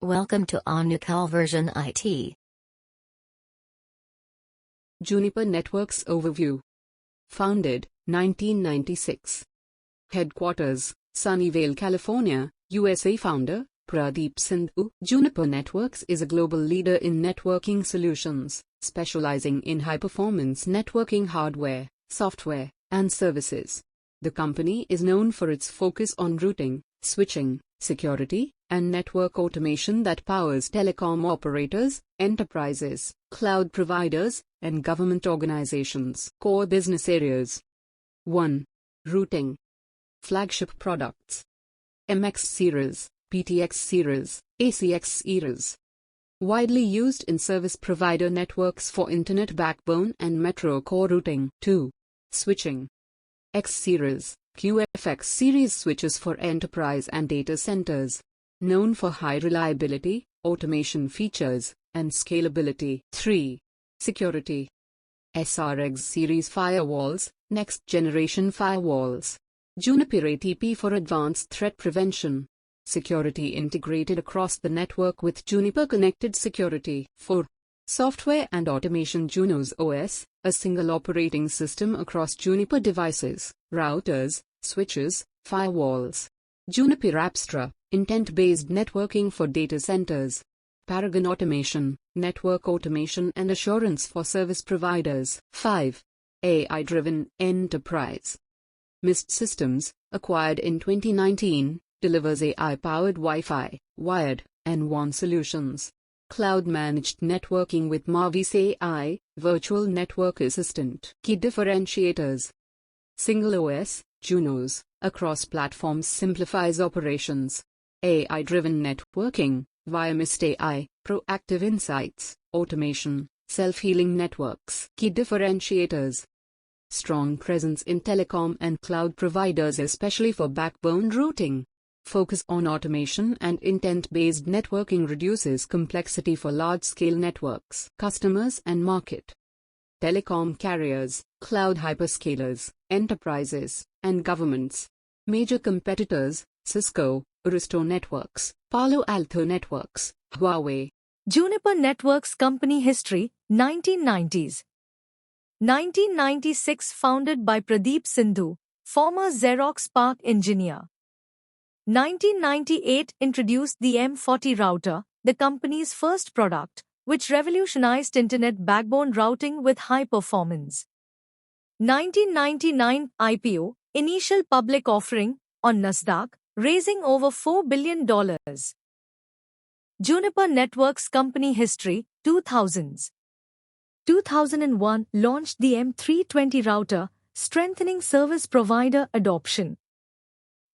Welcome to Omnicall version IT. Juniper Networks Overview. Founded, 1996. Headquarters, Sunnyvale, California, USA. Founder, Pradeep Sindhu. Juniper Networks is a global leader in networking solutions, specializing in high-performance networking hardware, software, and services. The company is known for its focus on routing, switching, security, and network automation that powers telecom operators, enterprises, cloud providers, and government organizations. Core business areas. 1. Routing. Flagship products. MX series, PTX series, ACX series. Widely used in service provider networks for internet backbone and metro core routing. 2. Switching. X series, QFX series switches for enterprise and data centers. Known for high reliability, automation features, and scalability. 3. Security. SRX series firewalls, next generation firewalls. Juniper ATP for advanced threat prevention. Security integrated across the network with Juniper Connected Security. 4. Software and automation. Junos OS, a single operating system across Juniper devices, routers, switches, firewalls. Juniper Apstra, intent-based networking for data centers. Paragon Automation, network automation and assurance for service providers. 5. AI-driven enterprise. Mist Systems, acquired in 2019, delivers AI-powered Wi-Fi, wired, and WAN solutions. Cloud-managed networking with Marvis AI, virtual network assistant. Key differentiators. Single OS, Junos, across platforms simplifies operations. AI-driven networking, via Mist AI, proactive insights, automation, self-healing networks. Key differentiators. Strong presence in telecom and cloud providers, especially for backbone routing. Focus on automation and intent-based networking reduces complexity for large-scale networks. Customers and market. Telecom carriers, cloud hyperscalers, enterprises, and governments. Major competitors, Cisco, Arista Networks, Palo Alto Networks, Huawei. Juniper Networks Company History, 1990s. 1996 Founded by Pradeep Sindhu, former Xerox PARC engineer. 1998 Introduced the M40 router, the company's first product, which revolutionized internet backbone routing with high performance. 1999 IPO, initial public offering, on Nasdaq, raising over $4 billion. Juniper Networks Company History, 2000s. 2001 launched the M320 router, strengthening service provider adoption.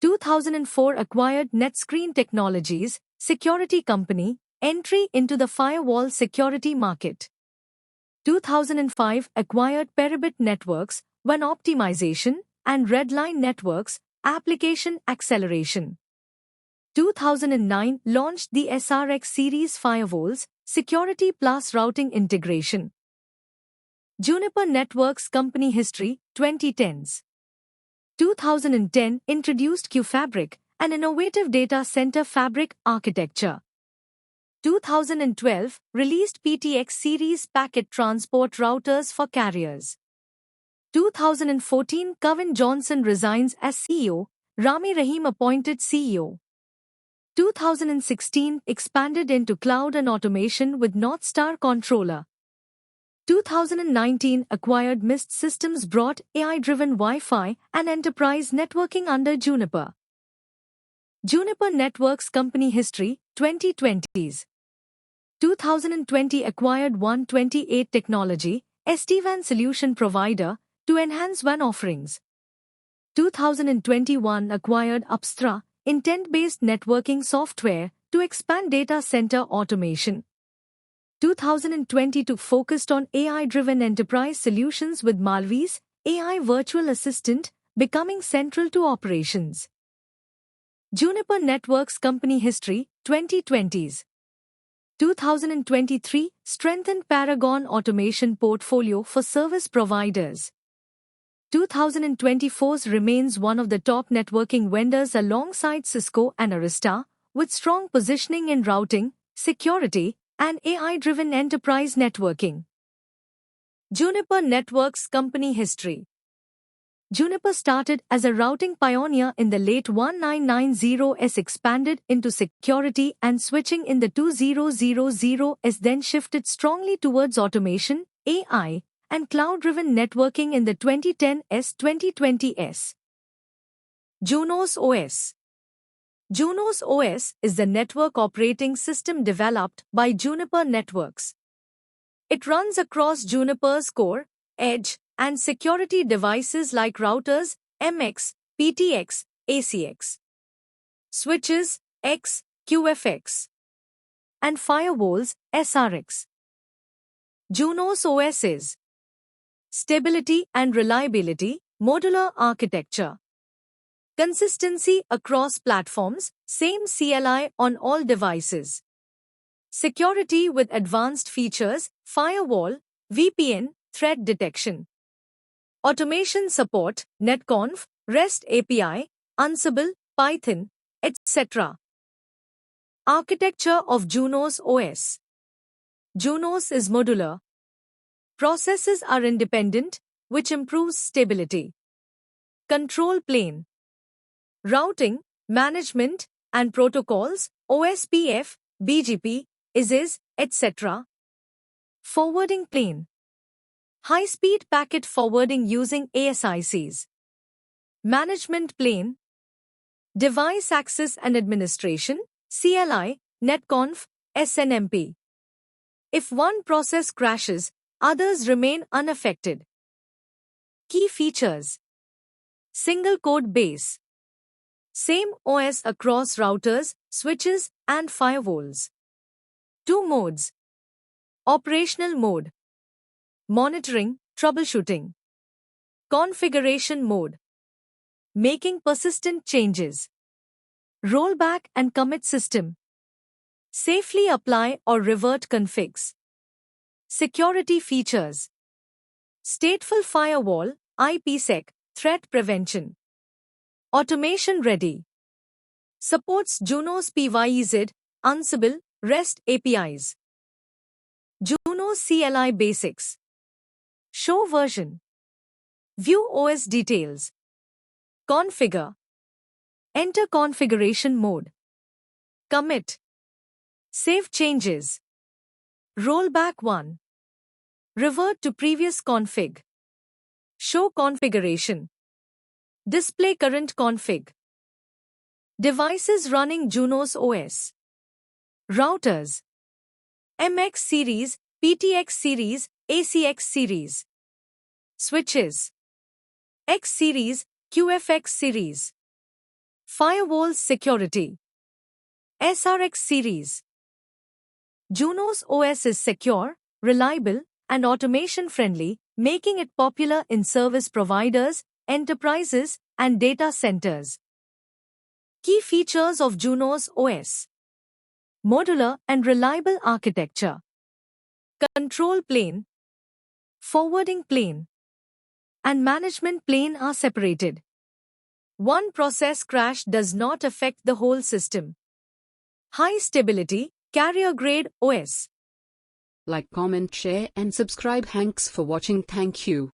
2004 acquired NetScreen Technologies, security company, entry into the firewall security market. 2005 acquired Peribit Networks, WAN optimization, and Redline Networks, application acceleration. 2009 launched the SRX series firewalls, security plus routing integration. Juniper Networks Company History, 2010s. 2010 introduced QFabric, an innovative data center fabric architecture. 2012 released PTX series packet transport routers for carriers. 2014 Kevin Johnson resigns as CEO, Rami Rahim appointed CEO. 2016 expanded into cloud and automation with Northstar Controller. 2019 acquired Mist Systems, brought AI-driven Wi-Fi and enterprise networking under Juniper. Juniper Networks Company History, 2020s. 2020 acquired 128 Technology, SD-WAN solution provider, to enhance WAN offerings. 2021 acquired Apstra, intent-based networking software, to expand data center automation. 2022 focused on AI-driven enterprise solutions with Marvis AI Virtual Assistant, becoming central to operations. Juniper Networks Company History, 2020s. 2023 strengthened Paragon Automation portfolio for service providers. 2024 remains one of the top networking vendors alongside Cisco and Arista, with strong positioning in routing, security, and AI-driven enterprise networking. Juniper Networks Company History. Juniper started as a routing pioneer in the late 1990s, expanded into security and switching in the 2000s, then shifted strongly towards automation, AI, and cloud-driven networking in the 2010s-2020s. Junos OS. Junos OS is the network operating system developed by Juniper Networks. It runs across Juniper's core, edge, and security devices like routers, MX, PTX, ACX, switches, X, QFX, and firewalls, SRX. Junos OS is stability and reliability, modular architecture, consistency across platforms, same CLI on all devices, security with advanced features, firewall, VPN, threat detection, automation support, NetConf, REST API, Ansible, Python, etc. Architecture of Junos OS. Junos is modular. Processes are independent, which improves stability. Control plane. Routing, management, and protocols, OSPF, BGP, ISIS, etc. Forwarding plane. High-speed packet forwarding using ASICs. Management plane. Device access and administration, CLI, NetConf, SNMP. If one process crashes, others remain unaffected. Key features. Single code base. Same OS across routers, switches, and firewalls. 2 modes. Operational mode. Monitoring, troubleshooting. Configuration mode. Making persistent changes. Rollback and commit system. Safely apply or revert configs. Security features. Stateful firewall, IPsec, threat prevention. Automation ready. Supports Junos PYZ, Ansible, REST APIs. Junos CLI basics. Show version. View OS details. Configure. Enter configuration mode. Commit. Save changes. Rollback 1. Revert to previous config. Show configuration. Display current config. Devices running Junos OS. Routers. MX series, PTX series, ACX series. Switches. X series, QFX series. Firewall security. SRX series. Junos OS is secure, reliable, and automation-friendly, making it popular in service providers, enterprises, and data centers. Key features of Junos OS. Modular and reliable architecture. Control plane, forwarding plane, and management plane are separated. One process crash does not affect the whole system. High stability, carrier-grade OS. Like, comment, share, and subscribe. Thanks for watching. Thank you.